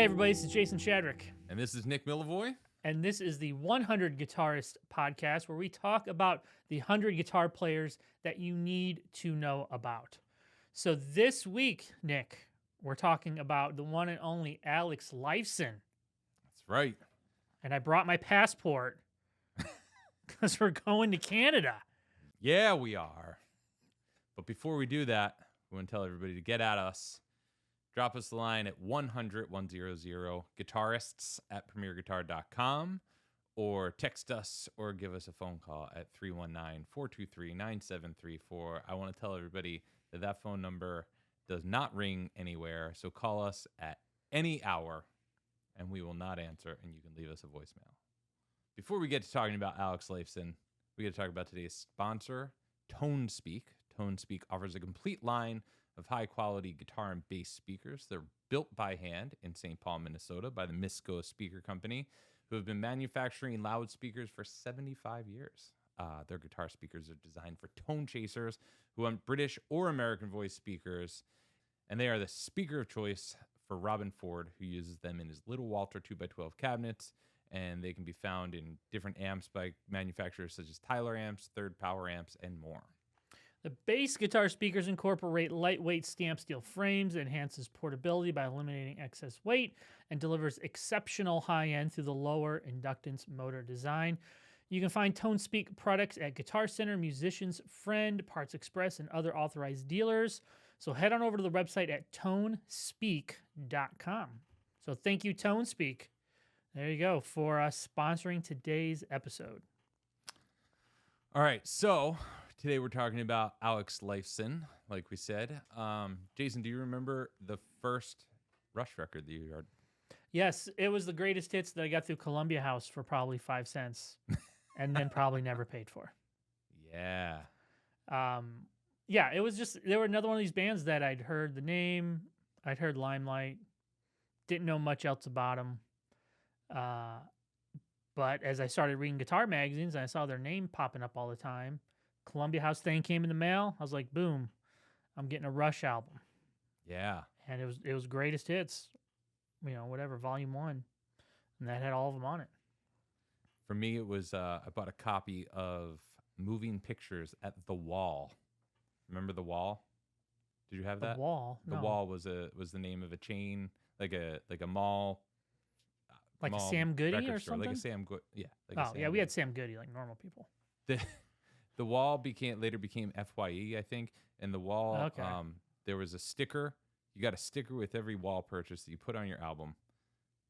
Hey everybody, this is Jason Shadrick, And this is Nick Millivoy. and this is the 100 Guitarist podcast where we talk about the 100 guitar players that you need to know about. So this week, Nick, we're talking about the one and only Alex Lifeson, That's right. and I brought my passport because we're going to Canada. Yeah, we are. But before we do that, we want to tell everybody to get at us. Drop us the line at 100-100-guitarists at premierguitar.com, or text us or give us a phone call at 319-423-9734. I want to tell everybody that that phone number does not ring anywhere, so call us at any hour and we will not answer, and you can leave us a voicemail. Before we get to talking about Alex Lifeson, we got to talk about today's sponsor, ToneSpeak. ToneSpeak offers a complete line of high-quality guitar and bass speakers. They're built by hand in St. Paul, Minnesota by the Misco Speaker Company, who have been manufacturing loudspeakers for 75 years. Their guitar speakers are designed for tone chasers who want British or American voice speakers, and they are the speaker of choice for Robin Ford, who uses them in his Little Walter 2x12 cabinets, and they can be found in different amps by manufacturers such as Tyler Amps, Third Power Amps, and more. The bass guitar speakers incorporate lightweight stamp steel frames, enhances portability by eliminating excess weight, and delivers exceptional high end through the lower inductance motor design. You can find ToneSpeak products at Guitar Center, Musician's Friend, Parts Express, and other authorized dealers. So head on over to the website at tonespeak.com. So thank you, ToneSpeak. There you go, for sponsoring today's episode. All right, so today we're talking about Alex Lifeson, like we said. Jason, do you remember the first Rush record that you heard? Yes, it was the greatest hits that I got through Columbia House for probably 5 cents and then probably never paid for. Yeah. Yeah, it was just, they were another one of these bands that I'd heard the name, I'd heard Limelight, didn't know much else about them. But as I started reading guitar magazines and I saw their name popping up all the time, Columbia House thing came in the mail. I was like, boom, I'm getting a Rush album. Yeah. And it was greatest hits, whatever, volume 1. And that had all of them on it. For me, it was I bought a copy of Moving Pictures at The Wall. Remember The Wall? Did you have that? The Wall? The No. Wall was the name of a chain, like a mall. Like mall a Sam Goody record or store, something? Like a Sam Goody. Yeah. Like Oh, yeah, we had Sam Goody like normal people. The Wall later became FYE, I think. And The Wall, Okay. there was a sticker. You got a sticker with every Wall purchase that you put on your album.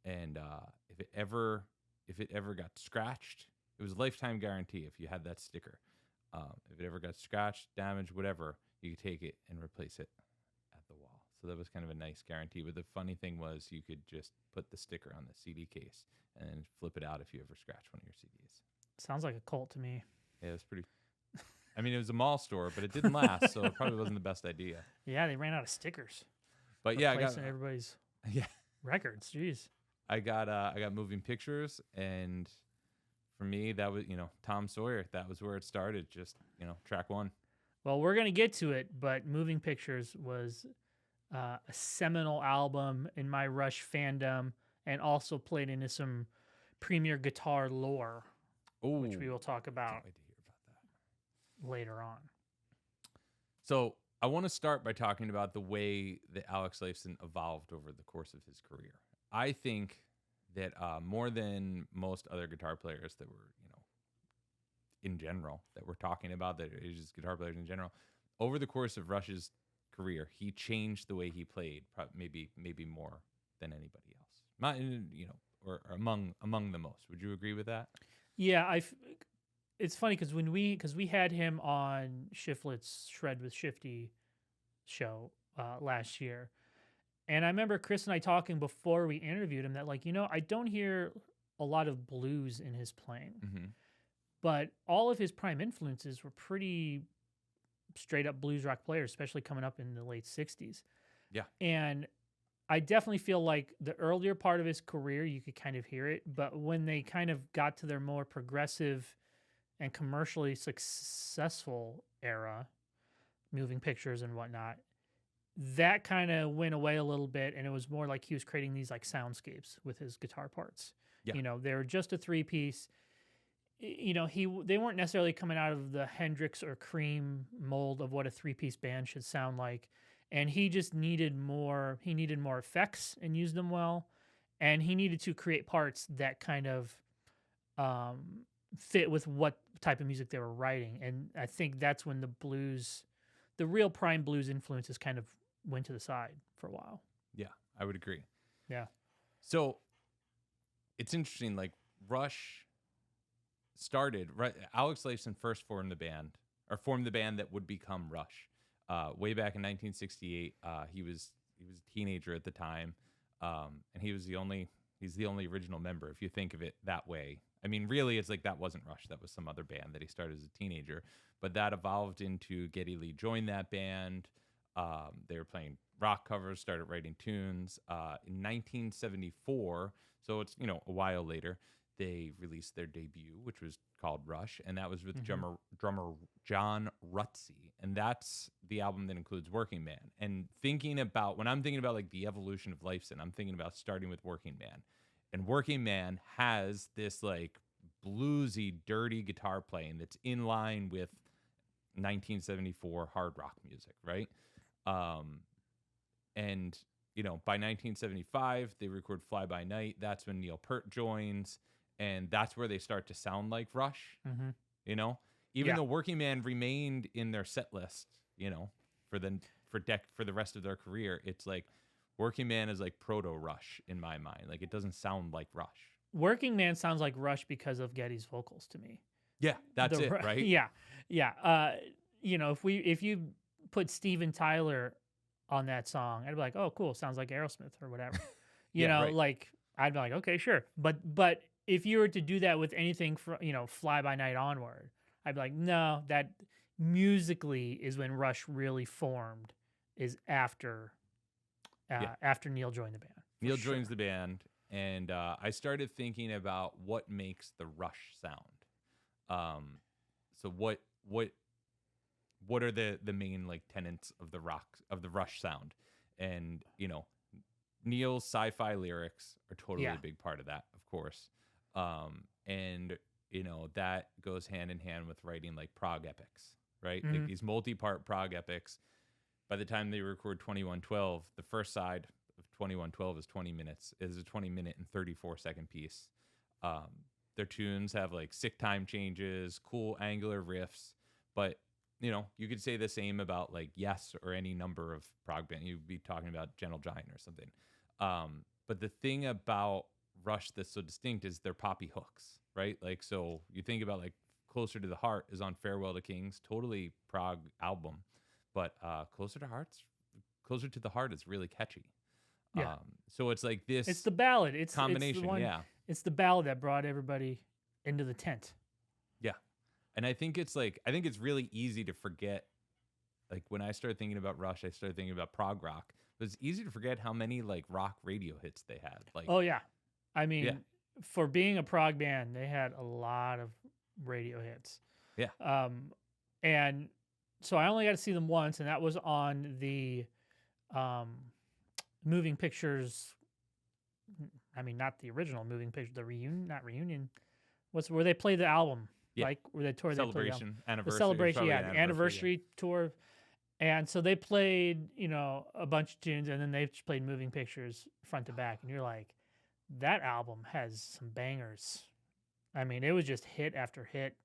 And if it ever got scratched, it was a lifetime guarantee if you had that sticker. If it ever got scratched, damaged, whatever, you could take it and replace it at The Wall. So that was kind of a nice guarantee. But the funny thing was you could just put the sticker on the CD case and then flip it out if you ever scratch one of your CDs. Sounds like a cult to me. Yeah, it was pretty... I mean, it was a mall store, but it didn't last, so it probably wasn't the best idea. Yeah, they ran out of stickers. But yeah, I got Replacing everybody's yeah, records. Jeez. I got Moving Pictures, and for me, that was Tom Sawyer. That was where it started. Just track 1. Well, we're gonna get to it, but Moving Pictures was a seminal album in my Rush fandom, and also played into some Premier Guitar lore, which we will talk about Can't wait to hear about that. later on. So I want to start by talking about the way that Alex Lifeson evolved over the course of his career. I think that more than most other guitar players that were, in general, that we're talking about, that are just guitar players in general, over the course of Rush's career, he changed the way he played, maybe more than anybody else. Not or among the most. Would you agree with that? Yeah, it's funny because we had him on Shiflet's Shred with Shifty show last year, and I remember Chris and I talking before we interviewed him that I don't hear a lot of blues in his playing, but all of his prime influences were pretty straight up blues rock players, especially coming up in the late 60s. Yeah, and I definitely feel like the earlier part of his career, you could kind of hear it, but when they kind of got to their more progressive and commercially successful era, Moving Pictures and whatnot, that kind of went away a little bit, and it was more like he was creating these like soundscapes with his guitar parts. Yeah. They were just a three piece. They weren't necessarily coming out of the Hendrix or Cream mold of what a three piece band should sound like, and he just needed more. He needed more effects and used them well, and he needed to create parts that kind of um, fit with what type of music they were writing. And I think that's when the real prime blues influences kind of went to the side for a while. Yeah, I would agree. Yeah. So it's interesting. Like Rush started right. Alex Lifeson first formed the band that would become Rush. Way back in 1968, he was a teenager at the time, and he's the only original member. If you think of it that way, I mean, really, it's like that wasn't Rush. That was some other band that he started as a teenager, but that evolved into Geddy Lee joined that band. They were playing rock covers, started writing tunes. In 1974, so it's a while later, they released their debut, which was called Rush, and that was with drummer John Rutsey, and that's the album that includes Working Man. And when I'm thinking about like the evolution of Lifeson, I'm thinking about starting with Working Man, and Working Man has this like bluesy, dirty guitar playing that's in line with 1974 hard rock music, right? And by 1975, they record Fly By Night. That's when Neil Peart joins, and that's where they start to sound like Rush. Mm-hmm. Even though Working Man remained in their set list, for the rest of their career, it's like Working Man is like proto Rush in my mind. Like it doesn't sound like Rush. Working Man sounds like Rush because of Geddy's vocals to me. Yeah, that's it, right? Yeah. If you put Steven Tyler on that song, I'd be like, oh, cool, sounds like Aerosmith or whatever. Right. Like I'd be like, okay, sure. But if you were to do that with anything from Fly By Night onward, I'd be like, no, that musically is when Rush really formed, is after Neil joined the band. Neil joins the band, and I started thinking about what makes the Rush sound. So what are the main like tenets of the Rush sound? And Neil's sci-fi lyrics are totally a big part of that, of course. And that goes hand in hand with writing like prog epics, right? Mm-hmm. Like these multi-part prog epics. By the time they record 2112, the first side of 2112 is 20 minutes. Is a 20-minute and 34-second piece. Their tunes have like sick time changes, cool angular riffs, but you could say the same about like Yes or any number of prog band. You'd be talking about Gentle Giant or something. But the thing about Rush that's so distinct is their poppy hooks, right? Like, so you think about like Closer to the Heart is on Farewell to Kings, totally prog album, but Closer to the Heart is really catchy. Yeah. So it's like this. It's the ballad. It's combination. It's the one, yeah. It's the ballad that brought everybody into the tent. Yeah. And I think it's really easy to forget. Like when I started thinking about Rush, I started thinking about prog rock. But it's easy to forget how many like rock radio hits they had. Like, oh yeah, I mean, for being a prog band, they had a lot of radio hits. Yeah. And so I only got to see them once, and that was on the Moving Pictures. I mean, not the original Moving Pictures, the reunion. Where they play the album. Yeah. Like where they tore Celebration, anniversary. The celebration, the anniversary tour. And so they played, a bunch of tunes, and then they just played Moving Pictures front to back. And you're like, that album has some bangers. I mean, it was just hit after hit.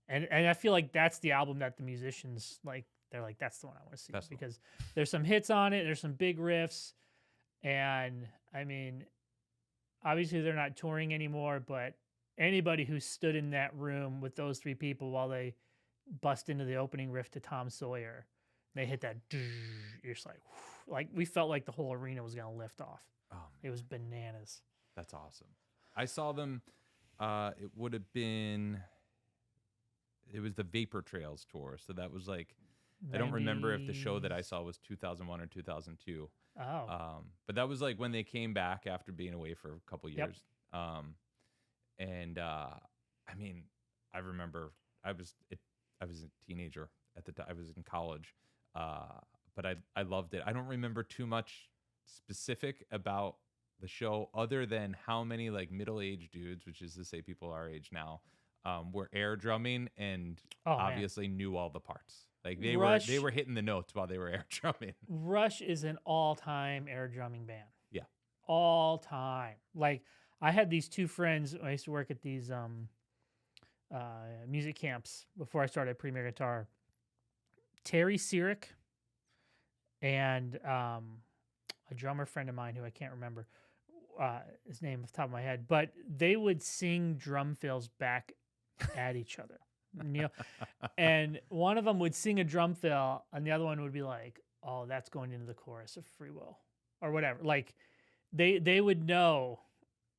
And I feel like that's the album that the musicians, like, they're like, that's the one I want to see. Because there's some hits on it, there's some big riffs. And, I mean, obviously they're not touring anymore, but anybody who stood in that room with those three people while they bust into the opening riff to Tom Sawyer, they hit that, you're just like we felt like the whole arena was going to lift off. Oh, man. It was bananas. That's awesome. I saw them. It was the Vapor Trails tour. So that was like, 90s. I don't remember if the show that I saw was 2001 or 2002. Oh. But that was like when they came back after being away for a couple years. Yep. I mean, I remember I was a teenager at the time. I was in college, but I loved it. I don't remember too much specific about the show other than how many like middle-aged dudes, which is to say people our age now, were air drumming and Oh man, obviously knew all the parts. Like they Rush were hitting the notes while they were air drumming. Rush is an all-time air drumming band. Yeah. All time. Like I had these two friends. I used to work at these music camps before I started Premier Guitar. Terry Sirik and a drummer friend of mine who I can't remember his name off the top of my head, but they would sing drum fills back at each other. And one of them would sing a drum fill, and the other one would be like, "Oh, that's going into the chorus of Free Will," or whatever. Like they would know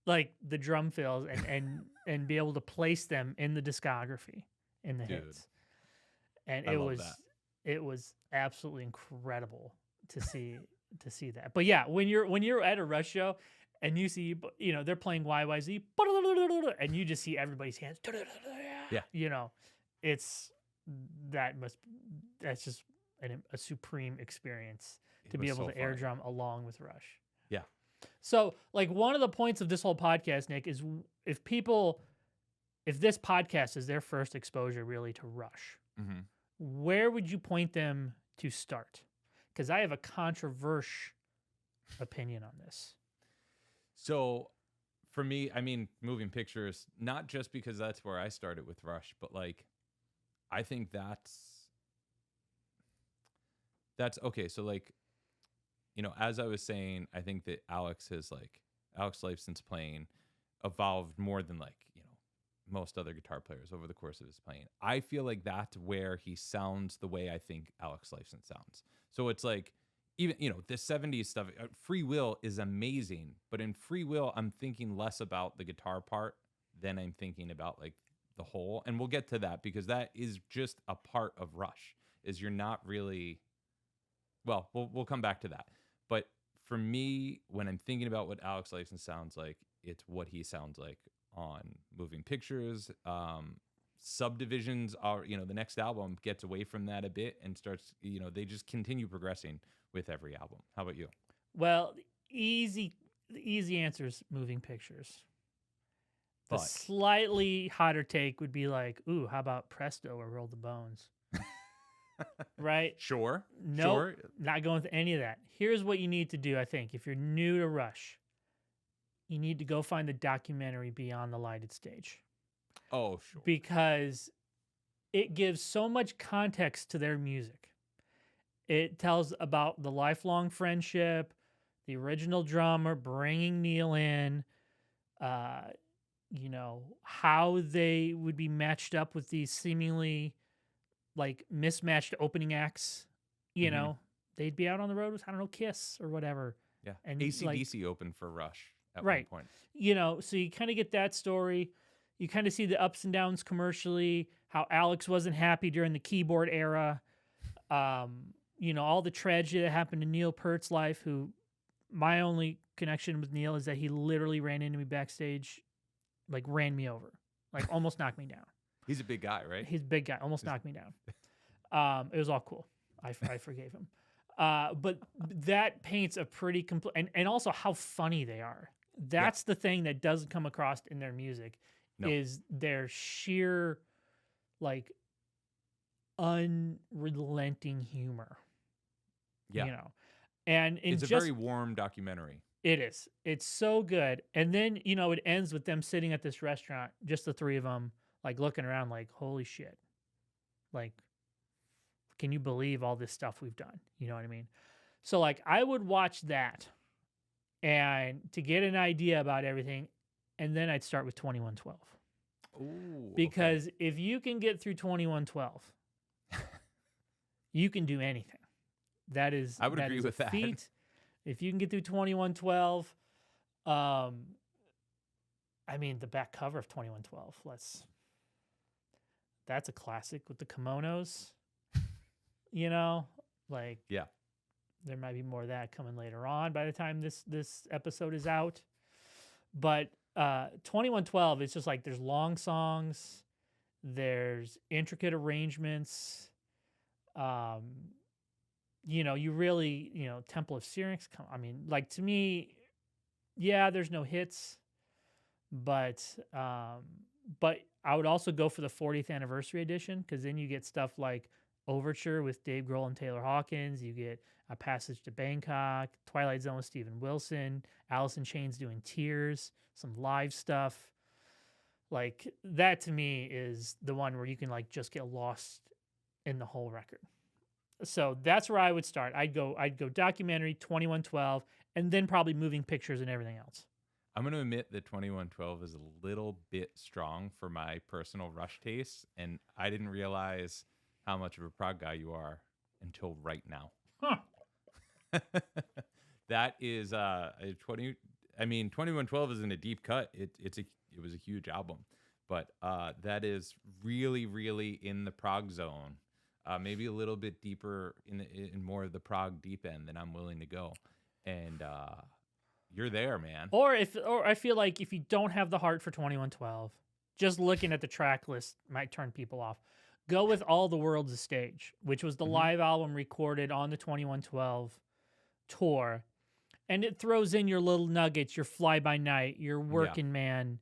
like the drum fills and be able to place them in the discography in the hits. And it was absolutely incredible to see that. But yeah, when you're at a Rush show and you see, you know, they're playing YYZ and you just see everybody's hands, Yeah, you know, that's just a supreme experice to be able to air drum along with Rush. Yeah. So like one of the points of this whole podcast, Nick, is if this podcast is their first exposure really to Rush, where would you point them to start? Because I have a controversial opinion on this. So for me, I mean, Moving Pictures, not just because that's where I started with Rush, but like, I think that's okay. So like, you know, as I was saying, I think that Alex Lifeson's playing evolved more than like, you know, most other guitar players over the course of his playing. I feel like that's where he sounds the way I think Alex Lifeson sounds. So it's like, even, you know, the 70s stuff, Free Will is amazing, but in Free Will, I'm thinking less about the guitar part than I'm thinking about like the whole. And we'll get to that because that is just a part of Rush, is you're not really, well, we'll come back to that. But for me, when I'm thinking about what Alex Lifeson sounds like, it's what he sounds like on Moving Pictures. Subdivisions are, you know, the next album gets away from that a bit and starts, you know, they just continue progressing with every album. How about you? Well, the easy answer is Moving Pictures. The slightly hotter take would be like, ooh, how about Presto or Roll the Bones? Right? Sure. No, sure. Not going with any of that. Here's what you need to do, I think. If you're new to Rush, you need to go find the documentary Beyond the Lighted Stage. Oh, sure. Because it gives so much context to their music. It tells about the lifelong friendship, the original drummer bringing Neil in, you know, how they would be matched up with these seemingly like mismatched opening acts. You know, they'd be out on the road with, I don't know, Kiss or whatever. Yeah. And AC/DC opened for Rush at one point. You know, so you kind of get that story. You kind of see the ups and downs commercially, how Alex wasn't happy during the keyboard era. You know, all the tragedy that happened to Neil Peart's life, who my only connection with Neil is that he literally ran into me backstage, like ran me over, like almost knocked me down. He's a big guy, right? He's a big guy, almost knocked me down. It was all cool. I forgave him. But that paints a pretty complete, and also how funny they are. That's the thing that doesn't come across in their music, is their sheer, like, unrelenting humor. Yeah. You know, and it's a very warm documentary. It is. It's so good. And then, you know, it ends with them sitting at this restaurant, just the three of them, like looking around like, holy shit. Like, can you believe all this stuff we've done? You know what I mean? So like, I would watch that and to get an idea about everything. And then I'd start with 2112. Ooh, because if you can get through 2112, you can do anything. That is, I would agree with that. Feat. If you can get through 2112, I mean, the back cover of 2112, that's a classic with the kimonos, you know, like, yeah, there might be more of that coming later on by the time this episode is out. But 2112 is just like, there's long songs, there's intricate arrangements, you really, Temple of Syrinx. I mean, like to me, yeah, there's no hits, but I would also go for the 40th anniversary edition because then you get stuff like Overture with Dave Grohl and Taylor Hawkins. You get A Passage to Bangkok, Twilight Zone with Steven Wilson, Alice in Chains doing Tears, some live stuff. Like that to me is the one where you can like just get lost in the whole record. So that's where I would start. I'd go documentary, 2112, and then probably moving pictures and everything else. I'm going to admit that 2112 is a little bit strong for my personal Rush tastes, and I didn't realize how much of a prog guy you are until right now. Huh. That is 2112 isn't a deep cut. It was a huge album, but that is really, really in the prog zone. Maybe a little bit deeper in more of the prog deep end than I'm willing to go, and you're there, man. Or I feel like if you don't have the heart for 2112, just looking at the track list might turn people off. Go with All the World's a Stage, which was the live album recorded on the 2112 tour, and it throws in your little nuggets, your Fly By Night, your Working Man,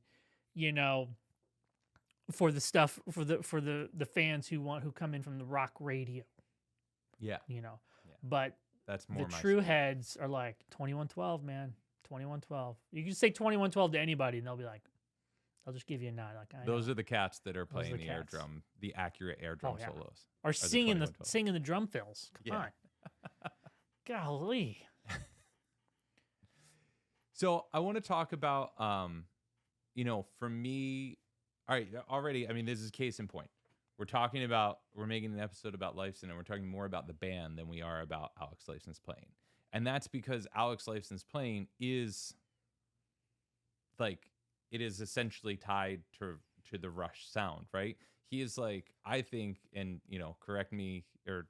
for the stuff for the fans who come in from the rock radio. Yeah. But that's more the true heads are like 2112, man. 2112. You can say 2112 to anybody and they'll be like, they'll just give you a nod. Like, those are the cats that are playing the air cats. drum, the accurate air drum solos. Or singing the drum fills. Come on. Golly. So I want to talk about for me, all right, already, I mean, this is case in point. We're making an episode about Lifeson, and we're talking more about the band than we are about Alex Lifeson's playing. And that's because Alex Lifeson's playing is like, it is essentially tied to the Rush sound, right? He is like, I think, and correct me, or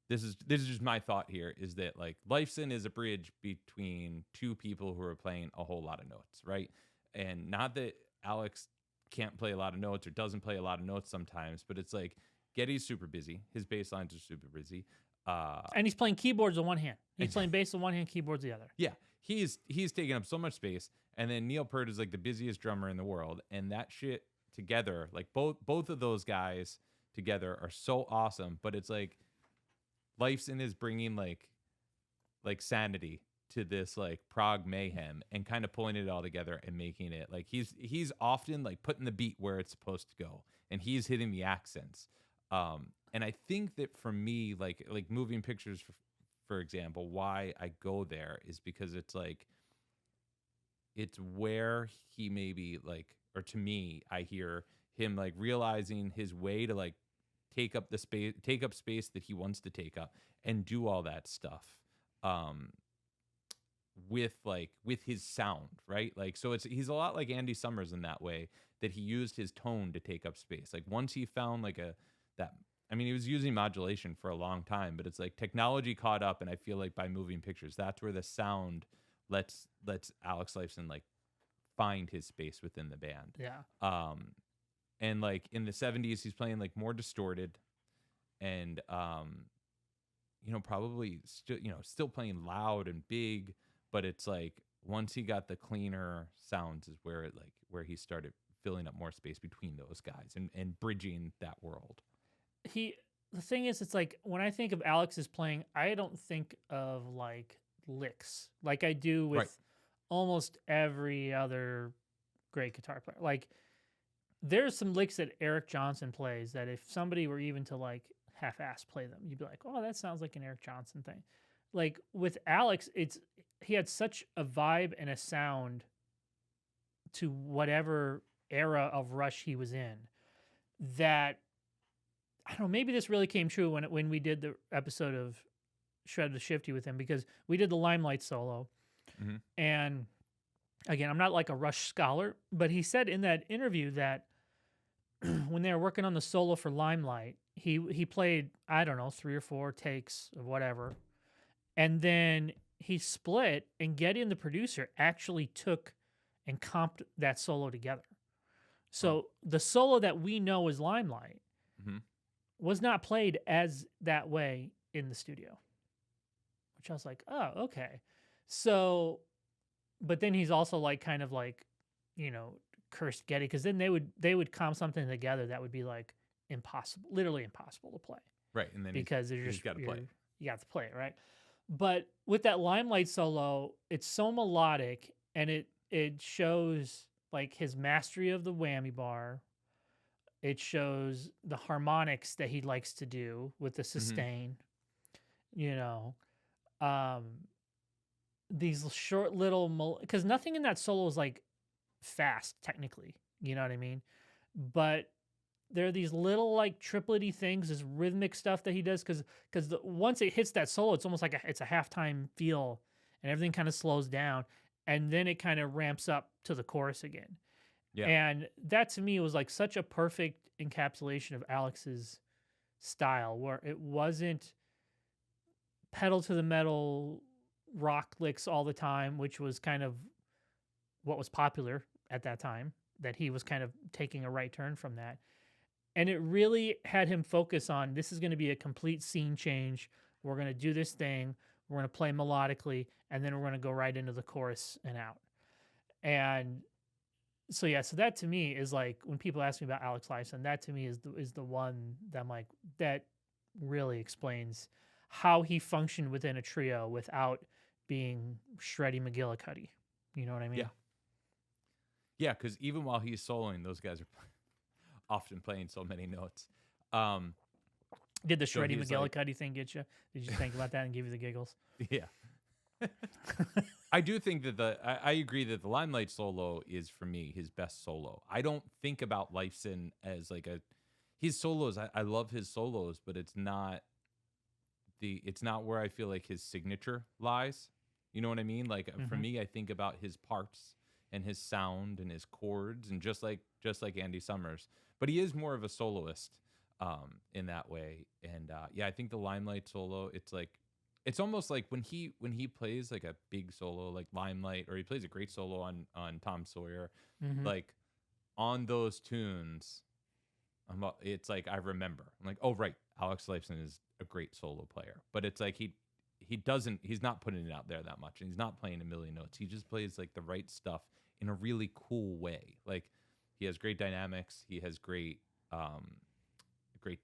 this is just my thought here, is that like Lifeson is a bridge between two people who are playing a whole lot of notes, right? And not that Alex can't play a lot of notes or doesn't play a lot of notes sometimes, but it's like Geddy's super busy. His bass lines are super busy. And he's playing keyboards on one hand. He's playing bass on one hand, keyboards the other. Yeah, he's taking up so much space. And then Neil Peart is like the busiest drummer in the world, and that shit together, like both of those guys together are so awesome. But it's like Lifeson is bringing like sanity to this like prog mayhem and kind of pulling it all together and making it like he's often like putting the beat where it's supposed to go, and he's hitting the accents. And I think that for me, like moving pictures, for example, why I go there is because it's like, it's where he maybe like, or to me, I hear him like realizing his way to like take up space that he wants to take up and do all that stuff. With his sound, right? Like, so he's a lot like Andy Summers in that way, that he used his tone to take up space. Like once he found he was using modulation for a long time, but it's like technology caught up, and I feel like by moving pictures, that's where the sound lets Alex Lifeson like find his space within the band. Yeah. And like in the 70s, he's playing like more distorted, and probably still playing loud and big, but it's like once he got the cleaner sounds is where he started filling up more space between those guys and bridging that world. The thing is, it's like when I think of Alex's playing, I don't think of like licks like I do with almost every other great guitar player. Like there's some licks that Eric Johnson plays that if somebody were even to like half-ass play them, you'd be like, oh, that sounds like an Eric Johnson thing. Like with Alex, he had such a vibe and a sound to whatever era of Rush he was in that, I don't know, maybe this really came true when we did the episode of Shred the Shifty with him, because we did the Limelight solo. Mm-hmm. And again, I'm not like a Rush scholar, but he said in that interview that when they were working on the solo for Limelight, he played, I don't know, 3 or 4 takes of whatever. And then he split, and Geddy and the producer actually took and comped that solo together. So the solo that we know as Limelight was not played as that way in the studio, which I was like, oh, okay. So, but then he's also like kind of like, you know, cursed Getty, because then they would comp something together that would be like impossible, literally impossible to play, Right, and then because they're he's just got to play. you have to play it, right? But with that Limelight solo, it's so melodic, and it shows like his mastery of the whammy bar. It shows the harmonics that he likes to do with the Mhm. sustain, you know. Um these short little, because nothing in that solo is like fast technically, you know what I mean? But there are these little like triplety things, this rhythmic stuff that he does, because once it hits that solo, it's almost like it's a halftime feel, and everything kind of slows down, and then it kind of ramps up to the chorus again. Yeah. And that to me was like such a perfect encapsulation of Alex's style, where it wasn't pedal to the metal rock licks all the time, which was kind of what was popular at that time, that he was kind of taking a right turn from that. And it really had him focus on, this is going to be a complete scene change. We're going to do this thing. We're going to play melodically, and then we're going to go right into the chorus and out. And so yeah, so that to me is like, when people ask me about Alex Lifeson, that to me is the one that I'm like, that really explains how he functioned within a trio without being Shreddy McGillicuddy. You know what I mean? Yeah. Yeah, because even while he's soloing, those guys are often playing so many notes. Did the So Shreddy he's like- McGillicuddy thing get you? Did you think about that and give you the giggles? Yeah. I do think that I agree that the Limelight solo is, for me, his best solo. I don't think about Lifeson as like his solos. I love his solos, but it's not where I feel like his signature lies. You know what I mean? Like for Mhm. me, I think about his parts and his sound and his chords, and just like Andy Summers. But he is more of a soloist in that way. And yeah, I think the Limelight solo, it's almost like when he plays like a big solo like Limelight, or he plays a great solo on Tom Sawyer, Mhm. like on those tunes, it's like I remember. I'm like, oh right, Alex Lifeson is a great solo player. But it's like he's not putting it out there that much, and he's not playing a million notes. He just plays like the right stuff in a really cool way. Like he has great dynamics, he has great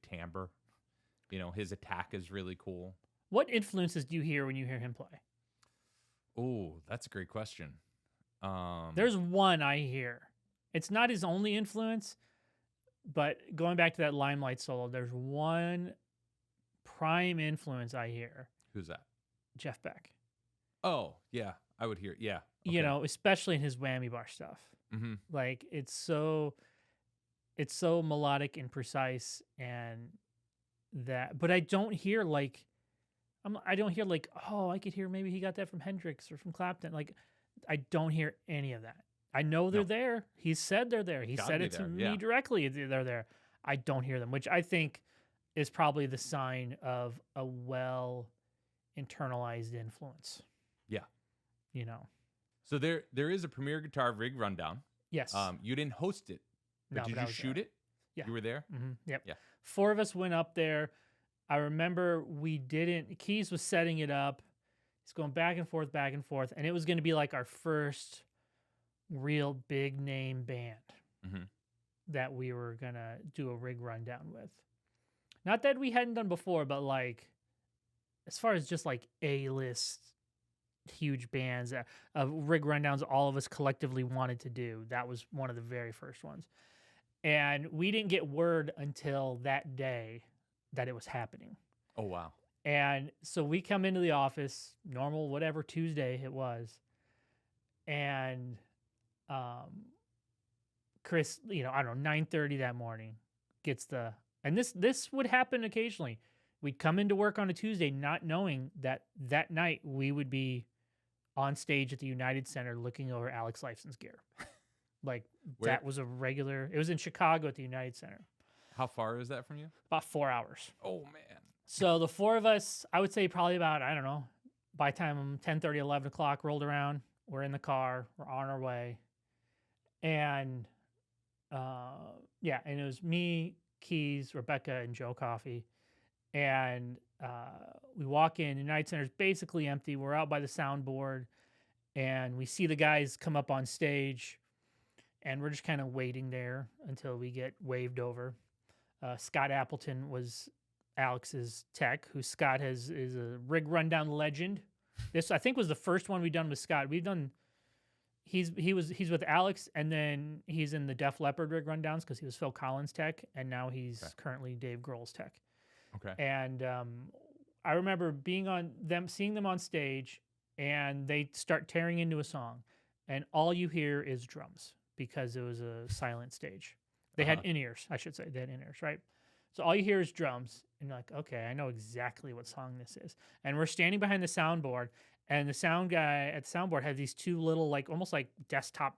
timbre. You know, his attack is really cool. What influences do you hear when you hear him play? Oh, that's a great question. There's one I hear. It's not his only influence, but going back to that Limelight solo, there's one prime influence I hear. Who's that? Jeff Beck. Oh, yeah, I would hear. Yeah, You know, especially in his whammy bar stuff. Mm-hmm. Like it's so melodic and precise, and that, but I don't hear like, I don't hear like, oh, I could hear maybe he got that from Hendrix or from Clapton. Like, I don't hear any of that. I know they're No. there. He said they're there. He Gotta said be it to there, me yeah. directly. They're there. I don't hear them, which I think is probably the sign of a well internalized influence. Yeah. You know. So there is a Premier Guitar Rig rundown. Yes. You didn't host it, but No, did but I you was shoot there. it? Yeah. You were there? Mm-hmm. Yep. Yeah. 4 of us went up there. I remember we didn't. Keys was setting it up. He's going back and forth, and it was going to be like our first real big name band Mm-hmm. that we were gonna do a rig rundown with. Not that we hadn't done before, but like as far as just like A-list huge bands, rig rundowns all of us collectively wanted to do. That was one of the very first ones. And we didn't get word until that day that it was happening. Oh, wow. And so we come into the office, normal, whatever Tuesday it was. And Chris, you know, I don't know, 9:30 that morning gets and this would happen occasionally. We'd come into work on a Tuesday not knowing that that night we would be on stage at the United Center looking over Alex Lifeson's gear. Like that was it was in Chicago at the United Center. How far is that from you? About 4 hours. Oh, man. So the 4 of us, I would say probably about, I don't know, by the time 10:30, 11 o'clock rolled around, we're in the car, we're on our way. And yeah, and it was me, Keys, Rebecca, and Joe Coffey. And we walk in, the Night Center's basically empty. We're out by the soundboard, and we see the guys come up on stage, and we're just kind of waiting there until we get waved over. Scott Appleton was Alex's tech, who Scott is a rig rundown legend. This, I think, was the first one we've done with Scott. We've done. He's with Alex, and then he's in the Def Leppard rig rundowns because he was Phil Collins' tech, and now he's currently Dave Grohl's tech. Okay. And I remember seeing them on stage, and they start tearing into a song, and all you hear is drums because it was a silent stage. They had in-ears, I should say. They had in-ears, right? So all you hear is drums, and you're like, okay, I know exactly what song this is. And we're standing behind the soundboard, and the sound guy at the soundboard had these two little, like, almost like desktop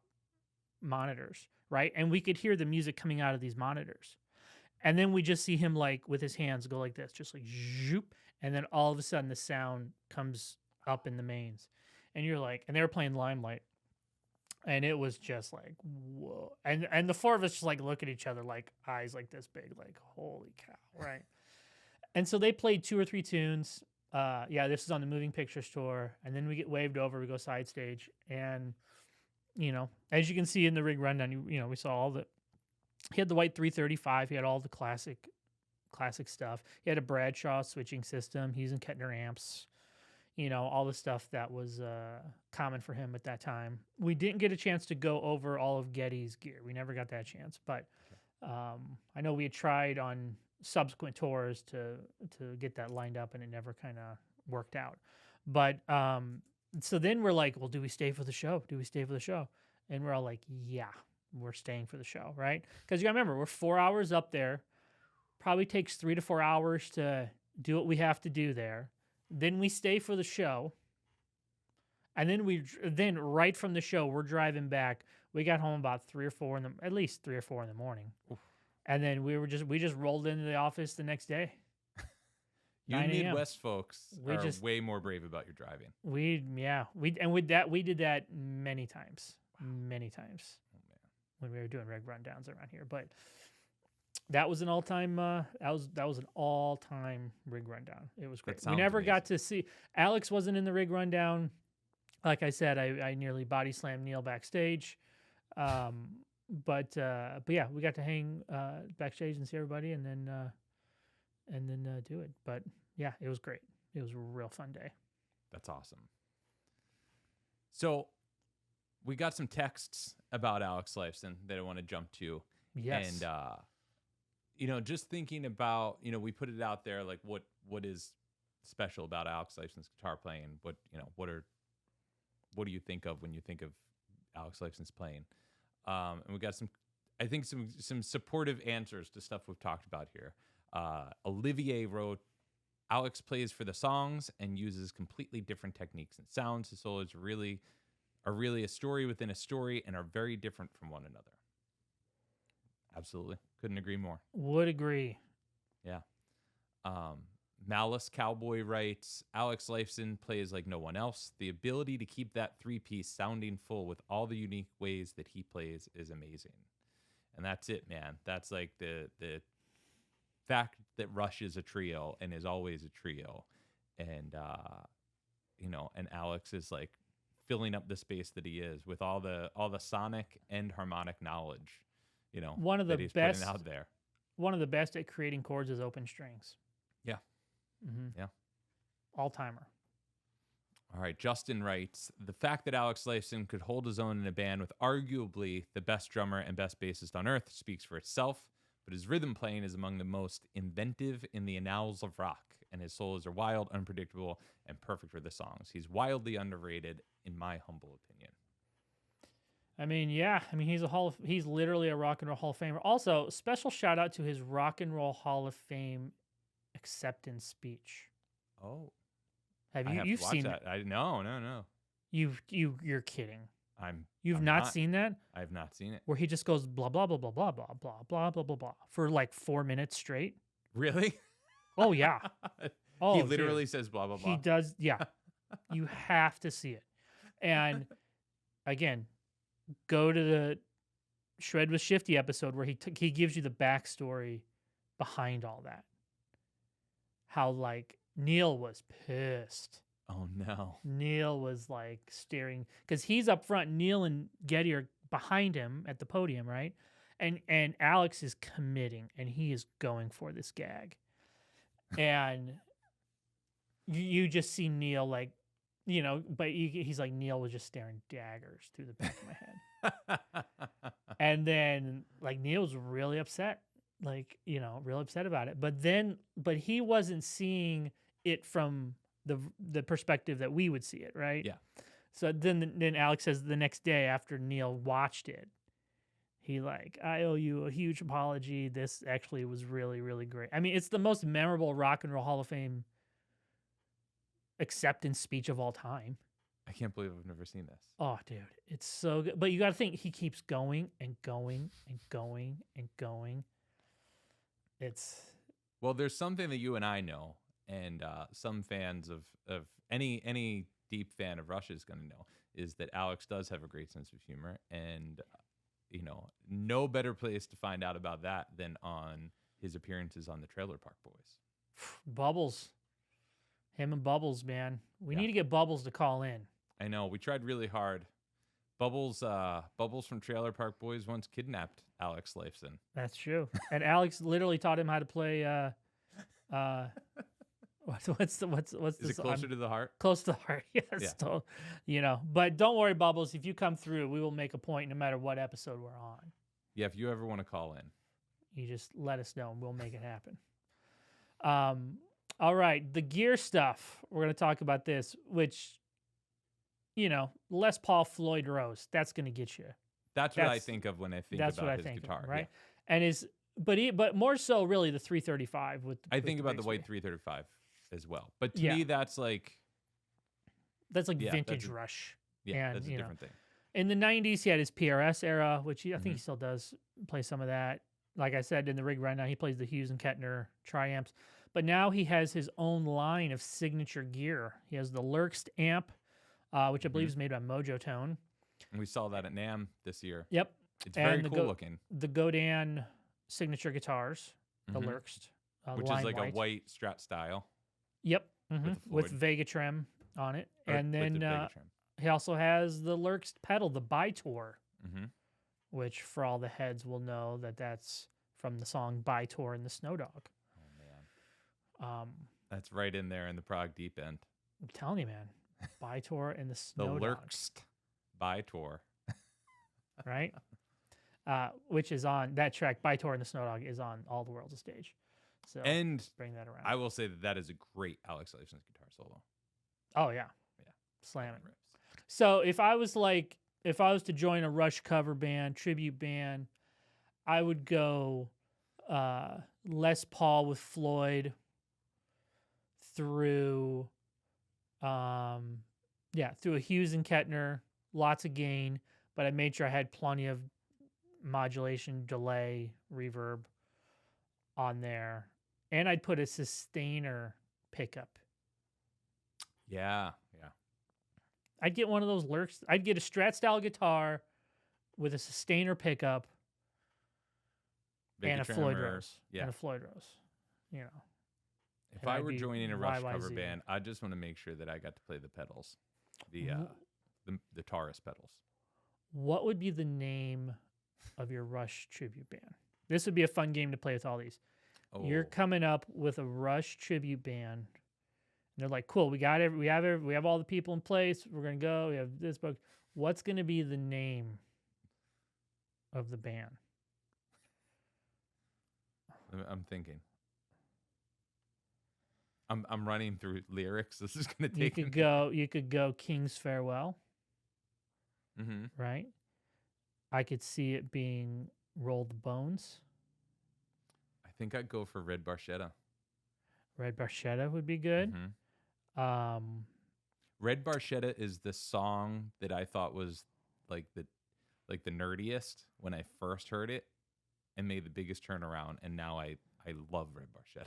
monitors, right? And we could hear the music coming out of these monitors. And then we just see him, like, with his hands go like this, just like zoop. And then all of a sudden the sound comes up in the mains. And you're like, and they were playing Limelight. And it was just like, whoa. And the four of us just like look at each other, like eyes like this big, like, holy cow, right? And so they played 2 or 3 tunes. This is on the Moving Pictures tour. And then we get waved over, we go side stage. And, you know, as you can see in the rig rundown, you know, we saw all the, he had the white 335. He had all the classic stuff. He had a Bradshaw switching system. He's in Kettner amps. You know, all the stuff that was common for him at that time. We didn't get a chance to go over all of Getty's gear. We never got that chance. But I know we had tried on subsequent tours to get that lined up, and it never kind of worked out. But so then we're like, well, do we stay for the show? Do we stay for the show? And we're all like, yeah, we're staying for the show, right? Because you gotta remember, we're 4 hours up there. Probably takes 3 to 4 hours to do what we have to do there. Then we stay for the show, and then right from the show we're driving back. We got home about at least 3 or 4 in the morning. Oof. And then we just rolled into the office the next day. You Midwest folks are way more brave about your driving. We did that many times. Oh, man. When we were doing reg rundowns around here, but. That was an all-time. That was an all-time rig rundown. It was great. We never got to see. Alex wasn't in the rig rundown. Like I said, I nearly body slammed Neil backstage. But yeah, we got to hang backstage and see everybody, and then do it. But yeah, it was great. It was a real fun day. That's awesome. So we got some texts about Alex Lifeson that I want to jump to. Yes. And you know, just thinking about, you know, we put it out there, like what is special about Alex Lifeson's guitar playing? What do you think of when you think of Alex Lifeson's playing? And we got some supportive answers to stuff we've talked about here. Olivier wrote, Alex plays for the songs and uses completely different techniques and sounds. His solos are really a story within a story and are very different from one another. Absolutely. Couldn't agree more. Would agree. Yeah. Malice Cowboy writes, Alex Lifeson plays like no one else. The ability to keep that 3-piece sounding full with all the unique ways that he plays is amazing. And that's it, man. That's like the fact that Rush is a trio and is always a trio. And, you know, and Alex is like filling up the space that he is with all the sonic and harmonic knowledge. You know, one of the best out there. One of the best at creating chords is open strings. Yeah. Mm-hmm. Yeah. All-timer. All right. Justin writes, the fact that Alex Lifeson could hold his own in a band with arguably the best drummer and best bassist on earth speaks for itself, but his rhythm playing is among the most inventive in the annals of rock, and his solos are wild, unpredictable, and perfect for the songs. He's wildly underrated, in my humble opinion. I mean, yeah. I mean, he's literally a rock and roll Hall of Famer. Also, special shout out to his Rock and Roll Hall of Fame acceptance speech. Oh, you've seen that? No. You're kidding. You've I'm not seen that? I have not seen it. Where he just goes blah blah blah blah blah blah blah blah blah blah blah for like 4 minutes straight. Really? Oh yeah. Oh, he literally says blah blah blah. He does. Yeah. You have to see it. And again, go to the Shred with Shifty episode where he gives you the backstory behind all that. How like Neil was pissed. Oh no. Neil was like staring because he's up front. Neil and Getty are behind him at the podium, right? And Alex is committing and he is going for this gag. And you just see Neil like, but he's like, Neil was just staring daggers through the back of my head. And then like Neil's really upset, like, real upset about it. But he wasn't seeing it from the perspective that we would see it, right? Yeah. So then Alex says the next day after Neil watched it, he like, I owe you a huge apology. This actually was really, really great. I mean, it's the most memorable Rock and Roll Hall of Fame acceptance speech of all time. I can't believe I've never seen this. Oh, dude, it's so good. But you got to think he keeps going and going and going and going. Well, there's something that you and I know, and some fans of any deep fan of Rush is going to know, is that Alex does have a great sense of humor, and no better place to find out about that than on his appearances on the Trailer Park Boys. Bubbles, him and Bubbles, man. We need to get Bubbles to call in. I know, we tried really hard. Bubbles from Trailer Park Boys once kidnapped Alex Lifeson. That's true. And Alex literally taught him how to play. What's the Is it Closer to the Heart? Close to the Heart, yes. Yeah. But don't worry, Bubbles. If you come through, we will make a point no matter what episode we're on. Yeah, if you ever want to call in, you just let us know and we'll make it happen. All right, the gear stuff. We're going to talk about this, which, Les Paul Floyd Rose. That's going to get you. That's what I think of when I think about his guitar, right? Yeah. And but more so really the 335 with. I think about the white 335 as well, but to me that's like vintage Rush. Yeah, and, that's a different thing. In the 90s, he had his PRS era, which I think he still does play some of that. Like I said, in the rig right now, he plays the Hughes and Kettner triamps. But now he has his own line of signature gear. He has the Lerxst amp, which I believe is made by Mojo Tone. And we saw that at NAMM this year. Yep. It's very cool looking. The Godin signature guitars, the Lerxst. Which is like a white Strat style. Yep. With Vega trim on it. And then he also has the Lerxst pedal, the By-Tour, which for all the heads will know that that's from the song By-Tour and the Snow Dog. Oh, man. That's right in there in the prog deep end. I'm telling you, man. By-Tour and the Snow Dog. The Lerxst By-Tour. Right? Which is on that track. By-Tour and the Snow Dog is on All the World's a Stage. So bring that around. I will say that is a great Alex Lifeson's guitar solo. Oh yeah, slam it. So if I was to join a Rush cover band, tribute band, I would go Les Paul with Floyd through through a Hughes and Kettner, lots of gain, but I made sure I had plenty of modulation, delay, reverb on there. And I'd put a sustainer pickup. Yeah. I'd get one of those Lerxst. I'd get a Strat style guitar with a sustainer pickup and a Floyd Rose. Yeah. And a Floyd Rose. If I were joining a Rush cover band, I just want to make sure that I got to play the pedals, the Taurus pedals. What would be the name of your Rush tribute band? This would be a fun game to play with all these. Oh. You're coming up with a Rush tribute band, and they're like, "Cool, we got we have all the people in place. We're gonna go. We have this book. What's gonna be the name of the band?" I'm thinking. I'm running through lyrics. This is gonna take. You could go King's Farewell. Right. I could see it being Roll the Bones. I think I'd go for Red Barchetta. Red Barchetta would be good. Red Barchetta is the song that I thought was like the nerdiest when I first heard it, and made the biggest turnaround. And now I love Red Barchetta.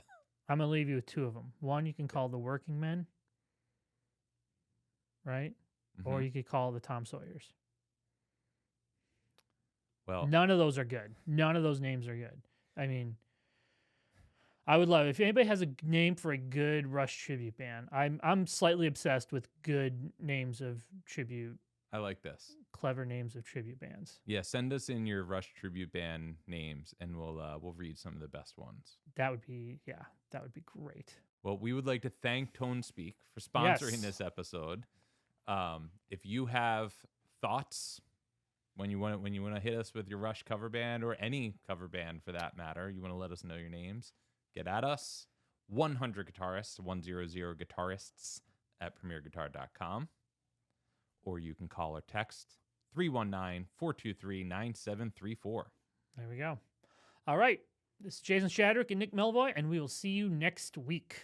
I'm gonna leave you with two of them. One you can call the Working Men, right? Or you could call the Tom Sawyers. Well, none of those are good. None of those names are good. I mean, I would love it. If anybody has a name for a good Rush tribute band. I'm slightly obsessed with good names of tribute, I like this. clever names of tribute bands. Yeah, send us in your Rush tribute band names, and we'll read some of the best ones. That would be great. Well, we would like to thank ToneSpeak for sponsoring Yes. this episode. If you have thoughts when you want to hit us with your Rush cover band or any cover band for that matter, you want to let us know your names, get at us. 100 guitarists, 100 guitarists at premierguitar.com. Or you can call or text 319-423-9734. There we go. All right. This is Jason Shadrick and Nick Melvoy, and we will see you next week.